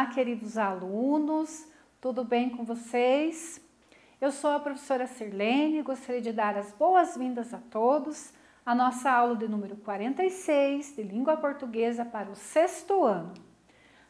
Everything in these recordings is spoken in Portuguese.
Olá, queridos alunos, tudo bem com vocês? Eu sou a professora Sirlene e gostaria de dar as boas-vindas a todos à nossa aula de número 46 de Língua Portuguesa para o 6º ano.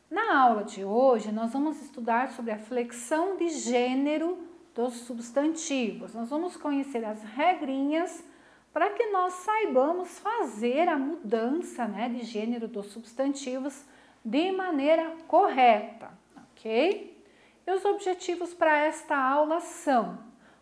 Na aula de hoje, nós vamos estudar sobre a flexão de gênero dos substantivos. Nós vamos conhecer as regrinhas para que nós saibamos fazer a mudança, de gênero dos substantivos de maneira correta, ok? E os objetivos para esta aula são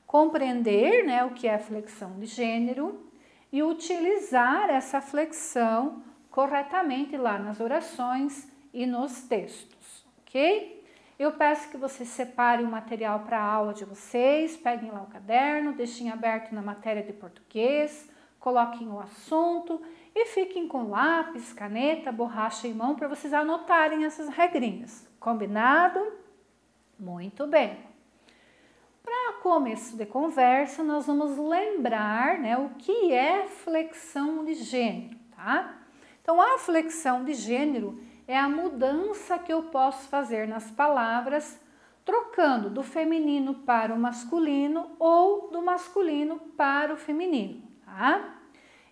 compreender, o que é flexão de gênero e utilizar essa flexão corretamente lá nas orações e nos textos, ok? Eu peço que vocês separem o material para a aula de vocês, peguem lá o caderno, deixem aberto na matéria de português, coloquem o assunto e fiquem com lápis, caneta, borracha em mão para vocês anotarem essas regrinhas. Combinado? Muito bem. Para começo de conversa, nós vamos lembrar, o que é flexão de gênero, tá? Então, a flexão de gênero é a mudança que eu posso fazer nas palavras, trocando do feminino para o masculino ou do masculino para o feminino, tá?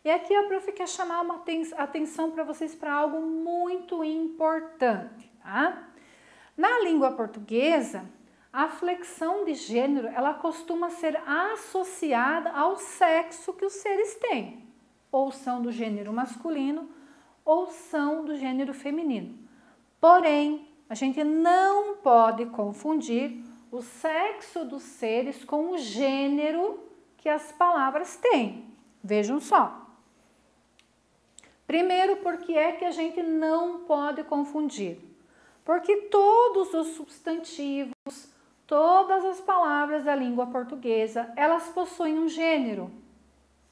E aqui a prof quer chamar uma atenção para vocês para algo muito importante, tá? Na língua portuguesa, a flexão de gênero, ela costuma ser associada ao sexo que os seres têm. Ou são do gênero masculino, ou são do gênero feminino. Porém, a gente não pode confundir o sexo dos seres com o gênero que as palavras têm. Vejam só. Primeiro, por que é que a gente não pode confundir? Porque todos os substantivos, todas as palavras da língua portuguesa, elas possuem um gênero.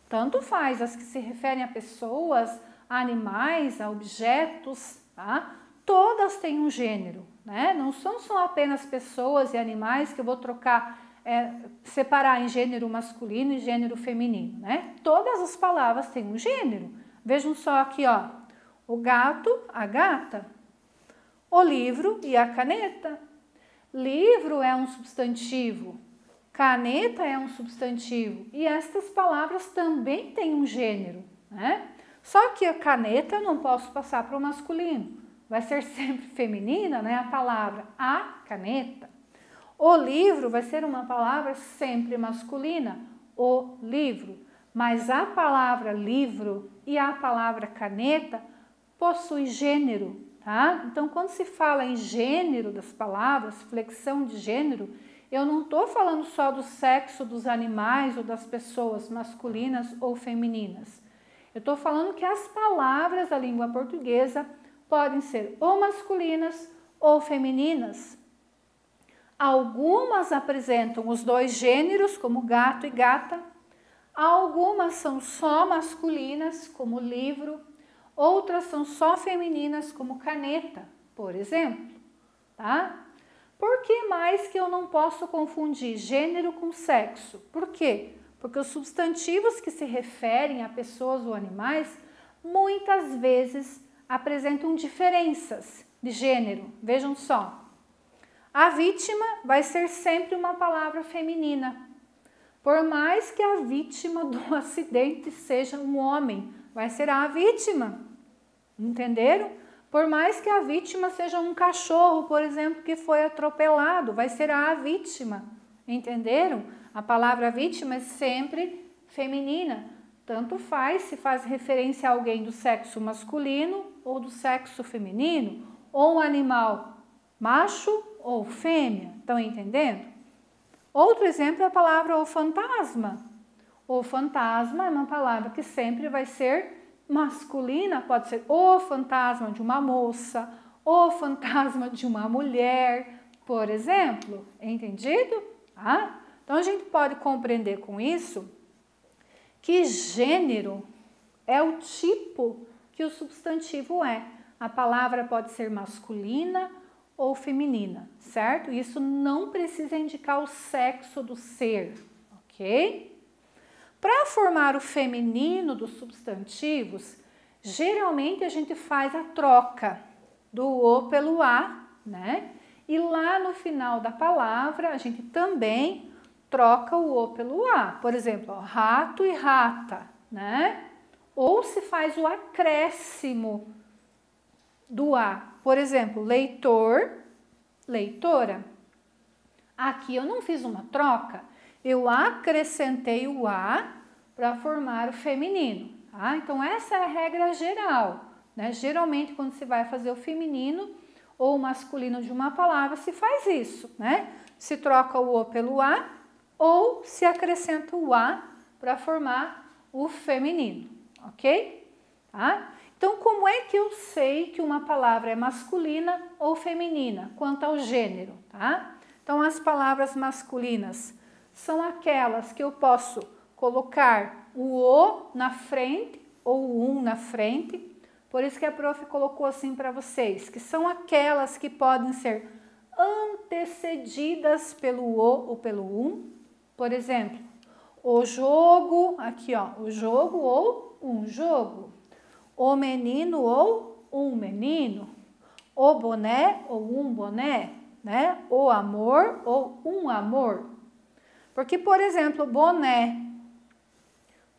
Tanto faz as que se referem a pessoas, a animais, a objetos, tá? Todas têm um gênero, Não são só apenas pessoas e animais que eu vou separar em gênero masculino e gênero feminino, Todas as palavras têm um gênero. Vejam só aqui, o gato, a gata, o livro e a caneta. Livro é um substantivo, caneta é um substantivo e estas palavras também têm um gênero, Só que a caneta eu não posso passar para o masculino, vai ser sempre feminina, a palavra a caneta. O livro vai ser uma palavra sempre masculina, o livro. Mas a palavra livro e a palavra caneta possuem gênero, tá? Então, quando se fala em gênero das palavras, flexão de gênero, eu não estou falando só do sexo dos animais ou das pessoas masculinas ou femininas. Eu estou falando que as palavras da língua portuguesa podem ser ou masculinas ou femininas. Algumas apresentam os dois gêneros, como gato e gata. Algumas são só masculinas, como livro. Outras são só femininas, como caneta, por exemplo. Tá? Por que mais que eu não posso confundir gênero com sexo? Por quê? Porque os substantivos que se referem a pessoas ou animais, muitas vezes apresentam diferenças de gênero. Vejam só. A vítima vai ser sempre uma palavra feminina. Por mais que a vítima do acidente seja um homem, vai ser a vítima. Entenderam? Por mais que a vítima seja um cachorro, por exemplo, que foi atropelado, vai ser a vítima. Entenderam? A palavra vítima é sempre feminina. Tanto faz se faz referência a alguém do sexo masculino ou do sexo feminino, ou um animal macho ou fêmea. Estão entendendo? Outro exemplo é a palavra o fantasma. O fantasma é uma palavra que sempre vai ser masculina, pode ser o fantasma de uma moça, o fantasma de uma mulher, por exemplo. Entendido? Então, a gente pode compreender com isso que gênero é o tipo que o substantivo é. A palavra pode ser masculina ou feminina, certo? Isso não precisa indicar o sexo do ser, ok? Para formar o feminino dos substantivos, geralmente a gente faz a troca do o pelo a, E lá no final da palavra, a gente também troca o O pelo A. Por exemplo, ó, rato e rata, né? Ou se faz o acréscimo do A. Por exemplo, leitor, leitora. Aqui eu não fiz uma troca, eu acrescentei o A para formar o feminino. Tá? Então, essa é a regra geral. Né? Geralmente, quando se vai fazer o feminino ou o masculino de uma palavra, se faz isso. Né? Se troca o O pelo A ou se acrescenta o A para formar o feminino. Ok? Tá? Então, como é que eu sei que uma palavra é masculina ou feminina quanto ao gênero? Tá? Então, as palavras masculinas são aquelas que eu posso colocar o O na frente ou o na frente. Por isso que a prof colocou assim para vocês, que são aquelas que podem ser antecedidas pelo O ou pelo Por exemplo, o jogo, aqui ó, o jogo ou um jogo. O menino ou um menino. O boné ou um boné. Né? O amor ou um amor. Porque, por exemplo, boné,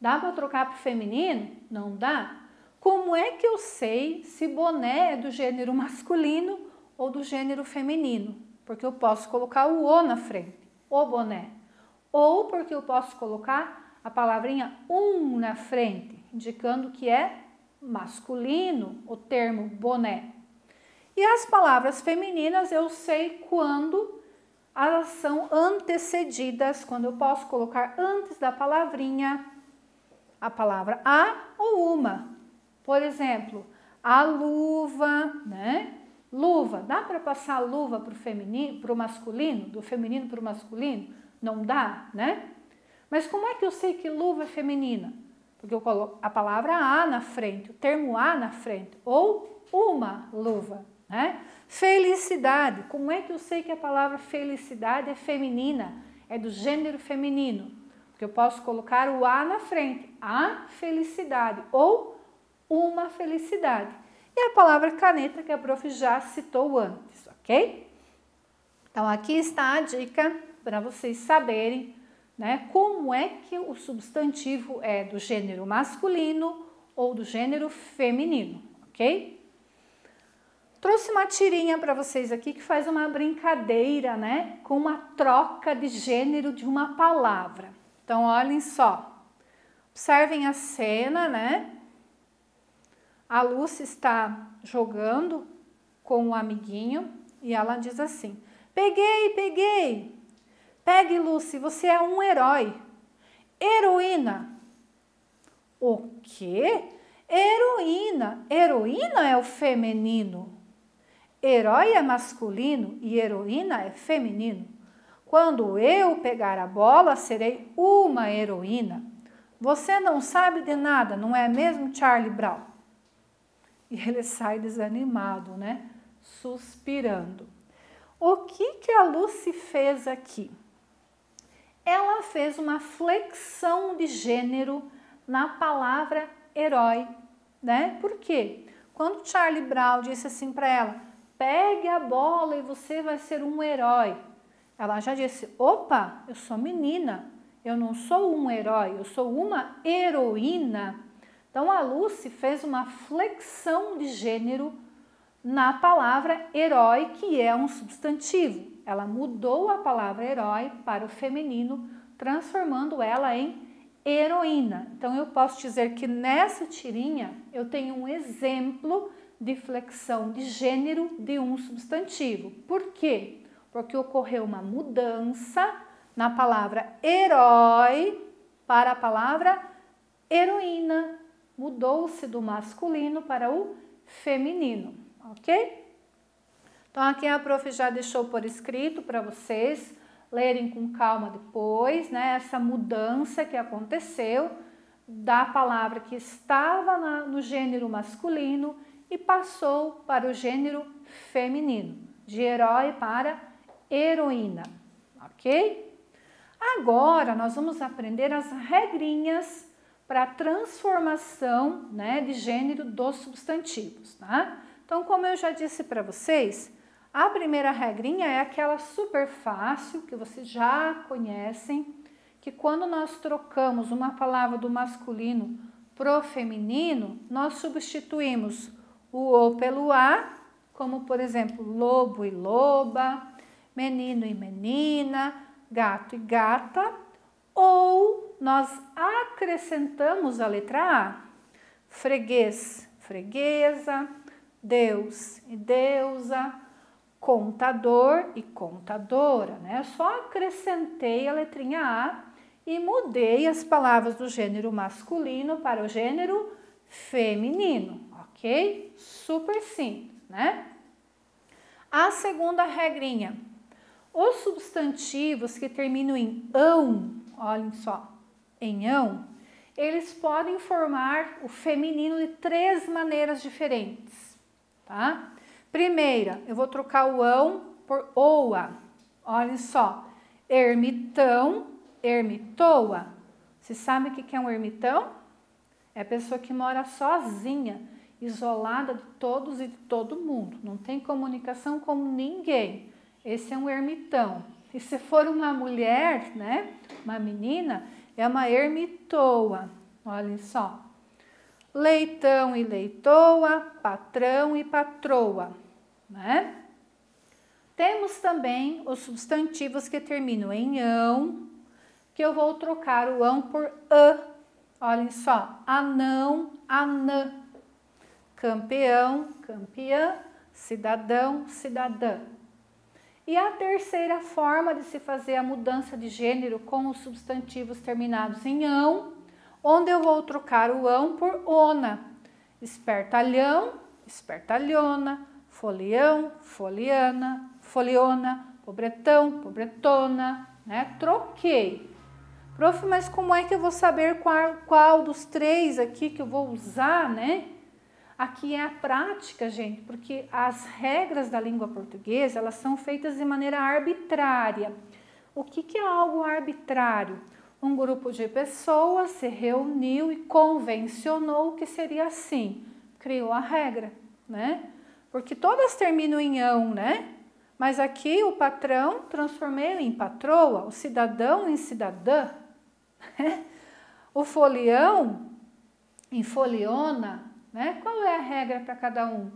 dá para trocar para o feminino? Não dá. Como é que eu sei se boné é do gênero masculino ou do gênero feminino? Porque eu posso colocar o O na frente, o boné. Ou porque eu posso colocar a palavrinha na frente, indicando que é masculino o termo boné. E as palavras femininas eu sei quando elas são antecedidas, quando eu posso colocar antes da palavrinha a palavra a ou uma. Por exemplo, a luva, né? Luva, dá para passar a luva para o feminino, para o masculino, do feminino para o masculino? Não dá, né? Mas como é que eu sei que luva é feminina? Porque eu coloco a palavra a na frente, o termo a na frente, ou uma luva. Né? Felicidade, como é que eu sei que a palavra felicidade é feminina, é do gênero feminino? Porque eu posso colocar o A na frente, a felicidade ou uma felicidade. E a palavra caneta que a prof já citou antes, ok? Então aqui está a dica para vocês saberem, né, como é que o substantivo é do gênero masculino ou do gênero feminino, ok? Trouxe uma tirinha para vocês aqui que faz uma brincadeira, né, com uma troca de gênero de uma palavra. Então, olhem só. Observem a cena, né? A Lúcia está jogando com um amiguinho e ela diz assim: peguei, peguei. Pegue, Lúcia, você é um herói. Heroína. O quê? Heroína. Heroína é o feminino. Herói é masculino e heroína é feminino. Quando eu pegar a bola, serei uma heroína. Você não sabe de nada, não é mesmo, Charlie Brown? E ele sai desanimado, né? Suspirando. O que a Lucy fez aqui? Ela fez uma flexão de gênero na palavra herói, né? Por quê? Quando Charlie Brown disse assim para ela: pegue a bola e você vai ser um herói. Ela já disse: opa, eu sou menina, eu não sou um herói, eu sou uma heroína. Então a Lucy fez uma flexão de gênero na palavra herói, que é um substantivo. Ela mudou a palavra herói para o feminino, transformando ela em heroína. Então eu posso dizer que nessa tirinha eu tenho um exemplo de flexão de gênero de um substantivo. Por quê? Porque ocorreu uma mudança na palavra herói para a palavra heroína. Mudou-se do masculino para o feminino, ok? Então aqui a prof já deixou por escrito para vocês lerem com calma depois, né? Essa mudança que aconteceu da palavra que estava no gênero masculino e passou para o gênero feminino, de herói para heroína, ok? Agora nós vamos aprender as regrinhas para a transformação, né, de gênero dos substantivos, tá? Então, como eu já disse para vocês, A primeira regrinha é aquela super fácil, que vocês já conhecem, que quando nós trocamos uma palavra do masculino pro feminino, nós substituímos o O pelo A, como por exemplo, lobo e loba, menino e menina, gato e gata, ou nós acrescentamos a letra A, freguês, freguesa, Deus e deusa, contador e contadora, né? Eu só acrescentei a letrinha A e mudei as palavras do gênero masculino para o gênero feminino, ok? Super simples, né? A segunda regrinha, os substantivos que terminam em ão, olhem só, em ão, eles podem formar o feminino de 3 maneiras diferentes, tá? Primeira, eu vou trocar o ão por oa. Olhem só, ermitão, ermitoa. Você sabe o que é um ermitão? É a pessoa que mora sozinha, isolada de todos e de todo mundo. Não tem comunicação com ninguém. Esse é um ermitão. E se for uma mulher, né, uma menina, é uma ermitoa. Olhem só. Leitão e leitoa, patrão e patroa, né? Temos também os substantivos que terminam em ão, que eu vou trocar o ão por ã. Olhem só, anão, anã, campeão, campeã, cidadão, cidadã. E a terceira forma de se fazer a mudança de gênero com os substantivos terminados em ão, onde eu vou trocar o ão por ona. Espertalhão, espertalhona, folião, foliana, foliona, pobretão, pobretona, né? Troquei. Prof, mas como é que eu vou saber qual dos 3 aqui que eu vou usar, né? Aqui é a prática, gente, porque as regras da língua portuguesa, elas são feitas de maneira arbitrária. O que é algo arbitrário? Um grupo de pessoas se reuniu e convencionou que seria assim, criou a regra, né? Porque todas terminam em ão, né? Mas aqui o patrão transformei em patroa, o cidadão em cidadã, o folião em foliona, né? Qual é a regra para cada um?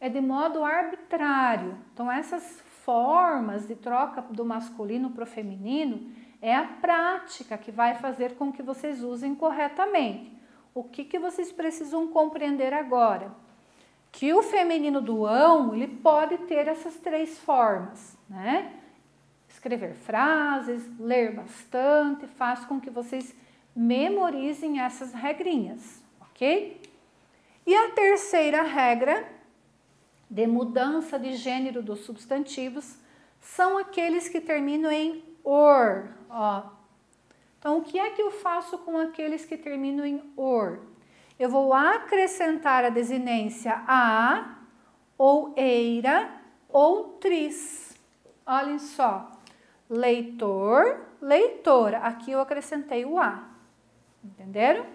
É de modo arbitrário. Então, essas formas de troca do masculino para o feminino é a prática que vai fazer com que vocês usem corretamente. O que vocês precisam compreender agora? Que o feminino do ão, ele pode ter essas 3 formas, né? Escrever frases, ler bastante, faz com que vocês memorizem essas regrinhas, ok? E a terceira regra de mudança de gênero dos substantivos são aqueles que terminam em or, ó. Então, o que é que eu faço com aqueles que terminam em or? Eu vou acrescentar a desinência a, ou eira, ou tris. Olhem só, leitor, leitora. Aqui eu acrescentei o a, entenderam?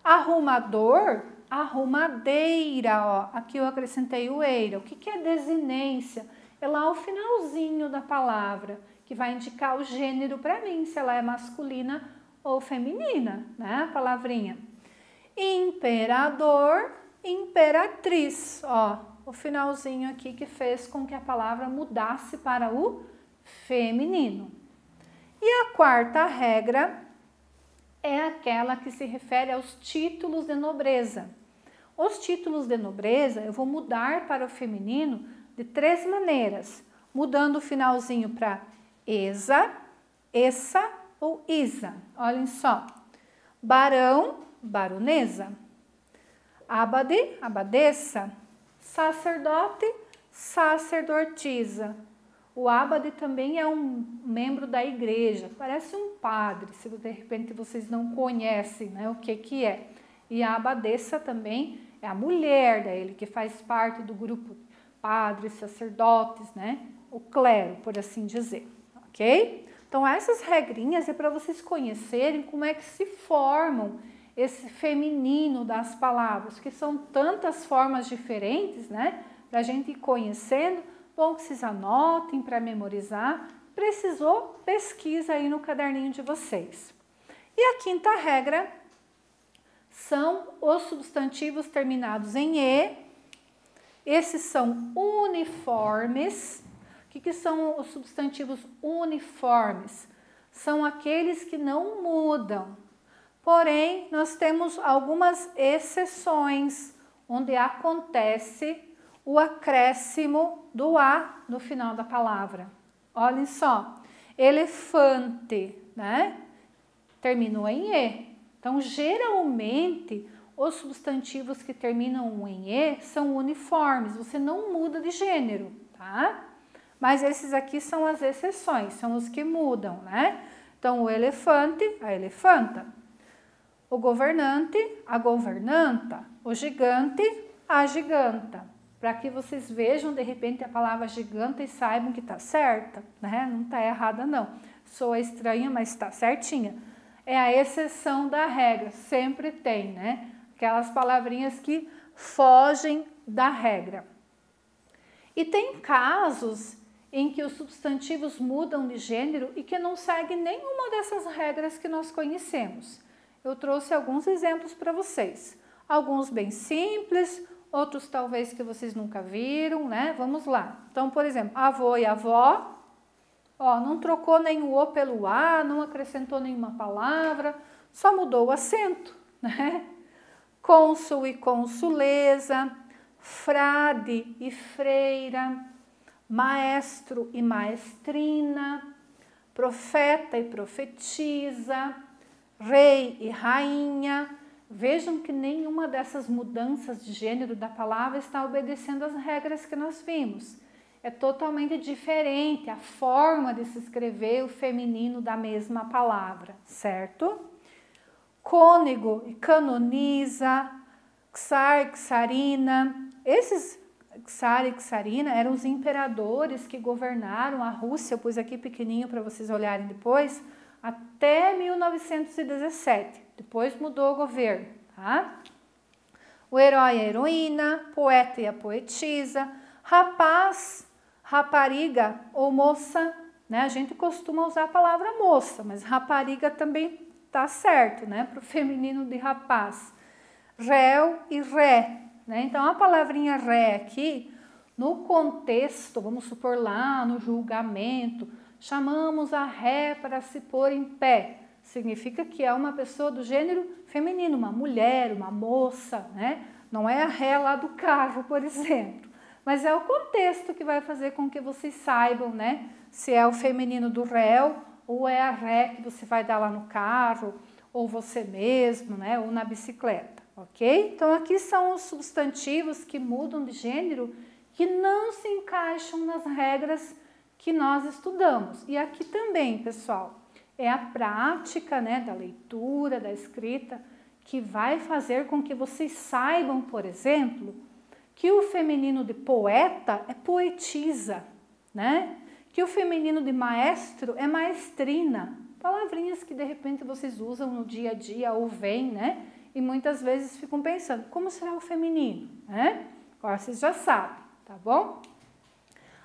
Arrumador, arrumadeira, ó. Aqui eu acrescentei o eira. O que é desinência? É lá o finalzinho da palavra, que vai indicar o gênero para mim, se ela é masculina ou feminina, né? A palavrinha. Imperador, imperatriz, ó, o finalzinho aqui que fez com que a palavra mudasse para o feminino. E a quarta regra é aquela que se refere aos títulos de nobreza. Os títulos de nobreza eu vou mudar para o feminino de 3 maneiras, mudando o finalzinho para esa, essa ou isa. Olhem só, barão, baronesa, abade, abadesa, sacerdote, sacerdotisa. O abade também é um membro da igreja, parece um padre, se de repente vocês não conhecem, né, o que é. E a abadesa também é a mulher dele, que faz parte do grupo padres, sacerdotes, né, o clero, por assim dizer, ok? Então essas regrinhas é para vocês conhecerem como é que se formam esse feminino das palavras, que são tantas formas diferentes, né, para a gente ir conhecendo, Bom que vocês anotem para memorizar. Precisou, pesquisa aí no caderninho de vocês. E a quinta regra são os substantivos terminados em E. Esses são uniformes. O que são os substantivos uniformes? São aqueles que não mudam. Porém, nós temos algumas exceções, onde acontece o acréscimo do A no final da palavra. Olhem só, elefante, né? Terminou em E. Então, geralmente, os substantivos que terminam em E são uniformes, você não muda de gênero, tá? Mas esses aqui são as exceções, são os que mudam, né? Então, o elefante, a elefanta. O governante, a governanta. O gigante, a giganta. Para que vocês vejam, de repente, a palavra giganta e saibam que está certa, né? Não está errada, não. Soa estranha, mas está certinha. É a exceção da regra, sempre tem, né? Aquelas palavrinhas que fogem da regra. E tem casos em que os substantivos mudam de gênero e que não seguem nenhuma dessas regras que nós conhecemos. Eu trouxe alguns exemplos para vocês. Alguns bem simples, outros talvez que vocês nunca viram, né? Vamos lá. Então, por exemplo, avô e avó. Ó, não trocou nem o O pelo A, não acrescentou nenhuma palavra, só mudou o acento, né? Cônsul e consuleza, frade e freira, maestro e maestrina, profeta e profetisa, rei e rainha. Vejam que nenhuma dessas mudanças de gênero da palavra está obedecendo às regras que nós vimos. É totalmente diferente a forma de se escrever o feminino da mesma palavra, certo? Cônego e canoniza, czar, czarina. Esses czar e czarina eram os imperadores que governaram a Rússia, eu pus aqui pequenininho para vocês olharem depois, até 1917. Depois mudou o governo, tá? O herói e a heroína, poeta e a poetisa, rapaz, rapariga ou moça, né? A gente costuma usar a palavra moça, mas rapariga também tá certo, né? Para o feminino de rapaz. Réu e ré, né? Então a palavrinha ré aqui, no contexto, vamos supor lá no julgamento, chamamos a ré para se pôr em pé. Significa que é uma pessoa do gênero feminino, uma mulher, uma moça, né? Não é a ré lá do carro, por exemplo. Mas é o contexto que vai fazer com que vocês saibam, né? Se é o feminino do réu ou é a ré que você vai dar lá no carro, ou você mesmo, né? Ou na bicicleta, ok? Então aqui são os substantivos que mudam de gênero que não se encaixam nas regras que nós estudamos. E aqui também, pessoal, é a prática, né, da leitura, da escrita, que vai fazer com que vocês saibam, por exemplo, que o feminino de poeta é poetisa, né? Que o feminino de maestro é maestrina. Palavrinhas que de repente vocês usam no dia a dia ou veem, né? E muitas vezes ficam pensando, como será o feminino, né? Agora vocês já sabem, tá bom?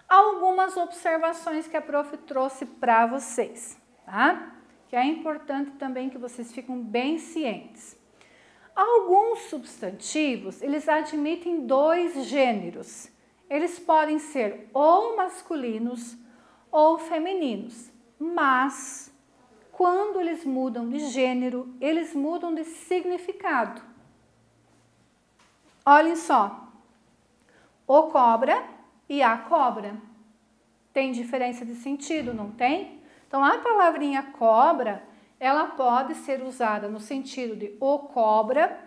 Algumas observações que a prof trouxe para vocês, tá? Que é importante também que vocês fiquem bem cientes. Alguns substantivos, eles admitem dois gêneros. Eles podem ser ou masculinos ou femininos, mas quando eles mudam de gênero, eles mudam de significado. Olhem só, o cobra e a cobra. Tem diferença de sentido, não tem? Então, a palavrinha cobra, ela pode ser usada no sentido de o cobra,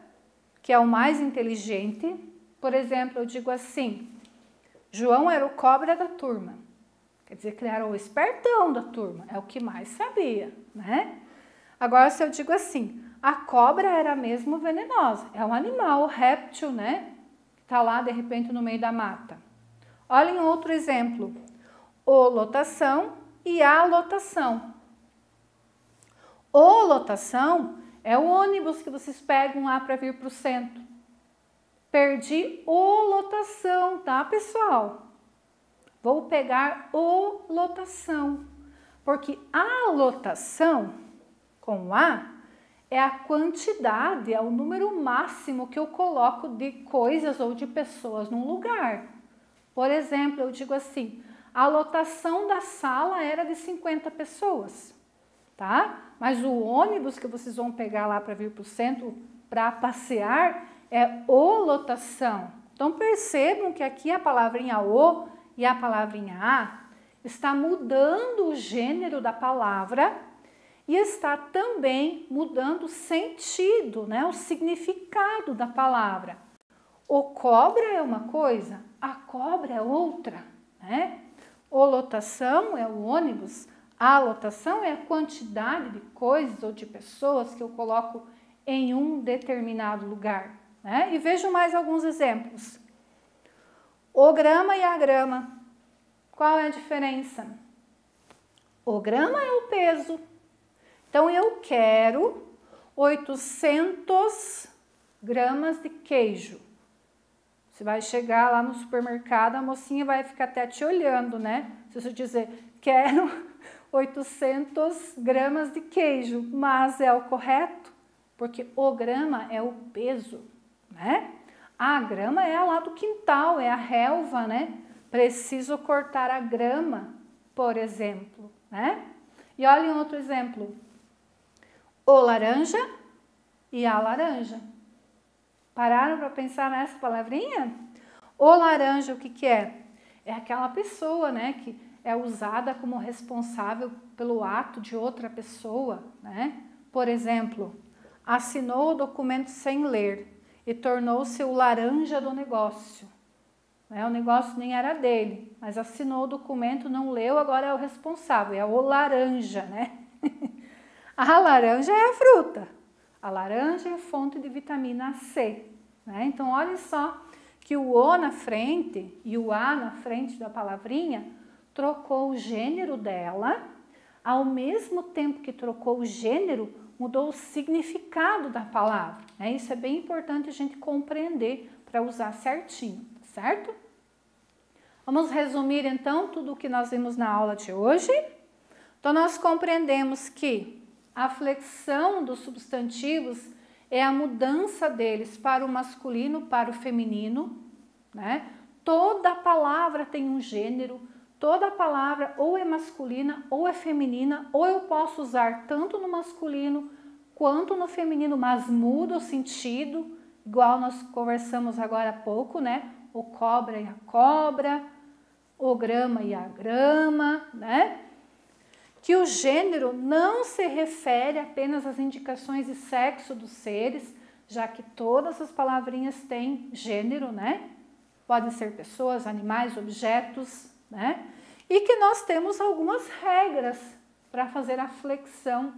que é o mais inteligente. Por exemplo, eu digo assim, João era o cobra da turma. Quer dizer que ele era o espertão da turma, é o que mais sabia, né? Agora, se eu digo assim, a cobra era mesmo venenosa, é um animal, o réptil, né? Que está lá, de repente, no meio da mata. Olhem outro exemplo, o lotação e a lotação. O lotação é o ônibus que vocês pegam lá para vir para o centro. Perdi o lotação, tá, pessoal? Vou pegar o lotação, porque a lotação, com A, é a quantidade, é o número máximo que eu coloco de coisas ou de pessoas num lugar. Por exemplo, eu digo assim, a lotação da sala era de 50 pessoas, tá? Mas o ônibus que vocês vão pegar lá para vir para o centro para passear é o lotação. Então percebam que aqui a palavrinha o e a palavrinha a está mudando o gênero da palavra e está também mudando o sentido, né? O significado da palavra. O cobra é uma coisa, a cobra é outra, né? O lotação é o ônibus, a lotação é a quantidade de coisas ou de pessoas que eu coloco em um determinado lugar, né? E vejo mais alguns exemplos. O grama e a grama. Qual é a diferença? O grama é o peso. Então, eu quero 800 gramas de queijo. Você vai chegar lá no supermercado, a mocinha vai ficar até te olhando, né? Se você dizer, quero 800 gramas de queijo, mas é o correto? Porque o grama é o peso, né? A grama é lá do quintal, é a relva, né? Preciso cortar a grama, por exemplo, né? E olhem outro exemplo. O laranja e a laranja. Pararam para pensar nessa palavrinha? O laranja, o que que é? É aquela pessoa, né, que é usada como responsável pelo ato de outra pessoa, né? Por exemplo, assinou o documento sem ler e tornou-se o laranja do negócio. Né? O negócio nem era dele, mas assinou o documento, não leu, agora é o responsável, é o laranja, né? A laranja é a fruta. A laranja é fonte de vitamina C, né? Então, olha só que o O na frente e o A na frente da palavrinha trocou o gênero dela, ao mesmo tempo que trocou o gênero, mudou o significado da palavra, né? Isso é bem importante a gente compreender para usar certinho, certo? Vamos resumir então tudo o que nós vimos na aula de hoje. Então, nós compreendemos que a flexão dos substantivos é a mudança deles para o masculino, para o feminino, né? Toda palavra tem um gênero, toda palavra ou é masculina ou é feminina, ou eu posso usar tanto no masculino quanto no feminino, mas muda o sentido, igual nós conversamos agora há pouco, né? O cobra e a cobra, o grama e a grama, né? Que o gênero não se refere apenas às indicações de sexo dos seres, já que todas as palavrinhas têm gênero, né? Podem ser pessoas, animais, objetos, né? E que nós temos algumas regras para fazer a flexão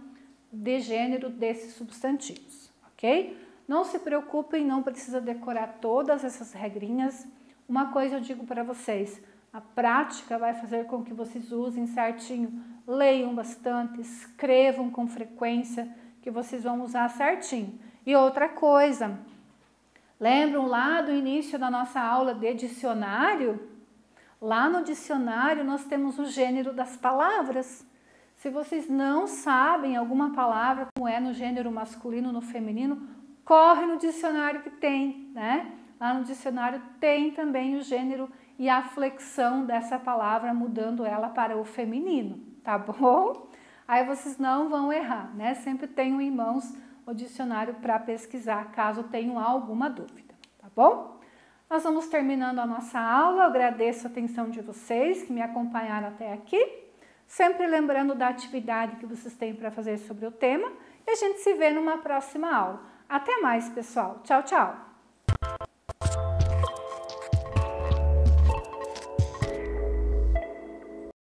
de gênero desses substantivos, ok? Não se preocupem, não precisa decorar todas essas regrinhas. Uma coisa eu digo para vocês, a prática vai fazer com que vocês usem certinho, leiam bastante, escrevam com frequência, que vocês vão usar certinho. E outra coisa, lembram lá do início da nossa aula de dicionário? Lá no dicionário nós temos o gênero das palavras. Se vocês não sabem alguma palavra, como é no gênero masculino, no feminino, corre no dicionário que tem, né? Lá no dicionário tem também o gênero e a flexão dessa palavra, mudando ela para o feminino, tá bom? Aí vocês não vão errar, né? Sempre tenham em mãos o dicionário para pesquisar, caso tenham alguma dúvida, tá bom? Nós vamos terminando a nossa aula, eu agradeço a atenção de vocês que me acompanharam até aqui, sempre lembrando da atividade que vocês têm para fazer sobre o tema, e a gente se vê numa próxima aula. Até mais, pessoal. Tchau, tchau!